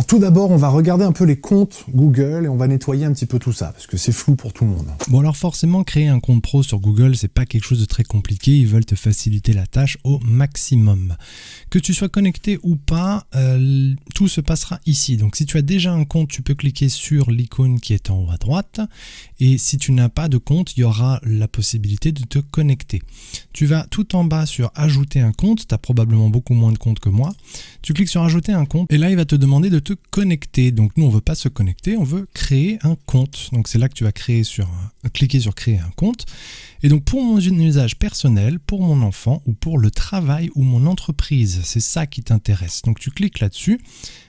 Alors tout d'abord, on va regarder un peu les comptes Google et on va nettoyer un petit peu tout ça, parce que c'est flou pour tout le monde. Bon alors forcément, créer un compte pro sur Google, c'est pas quelque chose de très compliqué, ils veulent te faciliter la tâche au maximum. Que tu sois connecté ou pas, tout se passera ici. Donc si tu as déjà un compte, tu peux cliquer sur l'icône qui est en haut à droite, et si tu n'as pas de compte, il y aura la possibilité de te connecter. Tu vas tout en bas sur ajouter un compte, tu as probablement beaucoup moins de comptes que moi, tu cliques sur ajouter un compte, et là il va te demander de te connecter. Donc nous on veut pas se connecter, on veut créer un compte. Donc c'est là que tu vas cliquer sur créer un compte. Et donc pour mon usage personnel, pour mon enfant ou pour le travail ou mon entreprise, c'est ça qui t'intéresse. Donc tu cliques là-dessus.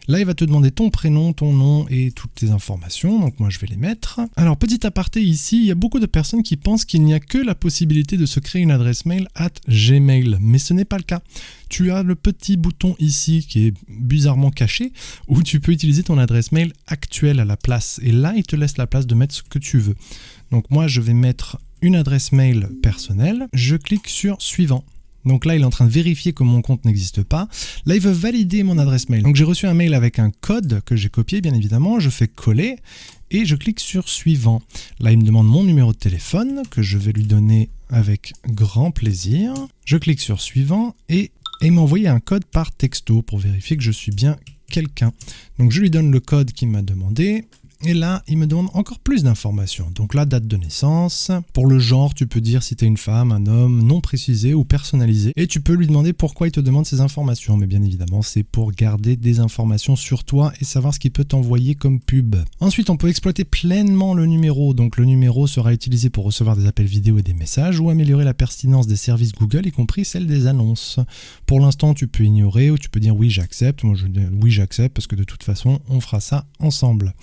Là, il va te demander ton prénom, ton nom et toutes tes informations. Donc moi, je vais les mettre. Alors, petit aparté ici, il y a beaucoup de personnes qui pensent qu'il n'y a que la possibilité de se créer une adresse mail @Gmail. Mais ce n'est pas le cas. Tu as le petit bouton ici qui est bizarrement caché où tu peux utiliser ton adresse mail actuelle à la place. Et là, il te laisse la place de mettre ce que tu veux. Donc moi, je vais mettre une adresse mail personnelle. Je clique sur suivant. Donc là, il est en train de vérifier que mon compte n'existe pas. Là, il veut valider mon adresse mail. Donc j'ai reçu un mail avec un code que j'ai copié, bien évidemment. Je fais coller et je clique sur suivant. Là, il me demande mon numéro de téléphone que je vais lui donner avec grand plaisir. Je clique sur suivant et il m'a envoyé un code par texto pour vérifier que je suis bien quelqu'un. Donc je lui donne le code qu'il m'a demandé. Et là, il me demande encore plus d'informations. Donc la date de naissance. Pour le genre, tu peux dire si tu es une femme, un homme, non précisé ou personnalisé. Et tu peux lui demander pourquoi il te demande ces informations. Mais bien évidemment, c'est pour garder des informations sur toi et savoir ce qu'il peut t'envoyer comme pub. Ensuite, on peut exploiter pleinement le numéro. Donc le numéro sera utilisé pour recevoir des appels vidéo et des messages ou améliorer la pertinence des services Google, y compris celle des annonces. Pour l'instant, tu peux ignorer ou tu peux dire oui, j'accepte. Moi, je dis oui, j'accepte parce que de toute façon, on fera ça ensemble.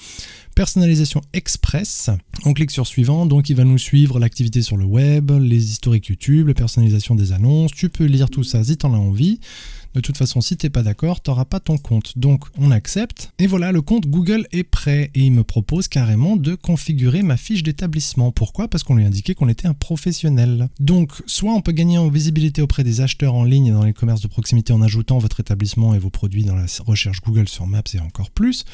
Personnalisation express, on clique sur suivant, donc il va nous suivre l'activité sur le web, les historiques YouTube, la personnalisation des annonces, tu peux lire tout ça si tu en as envie. De toute façon, si tu n'es pas d'accord, tu n'auras pas ton compte. Donc, on accepte. Et voilà, le compte Google est prêt. Et il me propose carrément de configurer ma fiche d'établissement. Pourquoi ? Parce qu'on lui a indiqué qu'on était un professionnel. Donc, soit on peut gagner en visibilité auprès des acheteurs en ligne et dans les commerces de proximité en ajoutant votre établissement et vos produits dans la recherche Google sur Maps et encore plus.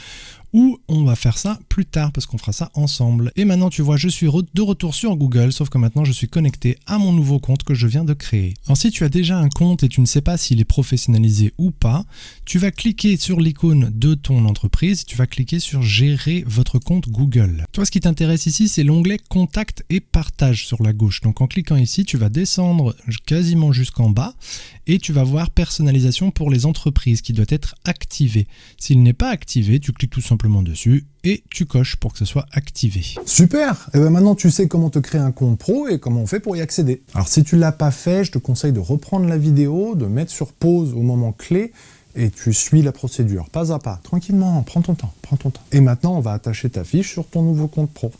Ou on va faire ça plus tard parce qu'on fera ça ensemble. Et maintenant, tu vois, je suis de retour sur Google, sauf que maintenant, je suis connecté à mon nouveau compte que je viens de créer. Alors, si tu as déjà un compte et tu ne sais pas s'il est professionnalisé ou pas, tu vas cliquer sur l'icône de ton entreprise, tu vas cliquer sur gérer votre compte Google. Toi, ce qui t'intéresse ici, c'est l'onglet contact et partage sur la gauche. Donc, en cliquant ici, tu vas descendre quasiment jusqu'en bas et tu vas voir personnalisation pour les entreprises qui doit être activé. S'il n'est pas activé, tu cliques tout simplement dessus et tu coches pour que ce soit activé. Super! Et bien maintenant tu sais comment te créer un compte pro et comment on fait pour y accéder. Alors si tu ne l'as pas fait, je te conseille de reprendre la vidéo, de mettre sur pause au moment clé et tu suis la procédure, pas à pas, tranquillement, prends ton temps. Et maintenant on va attacher ta fiche sur ton nouveau compte pro.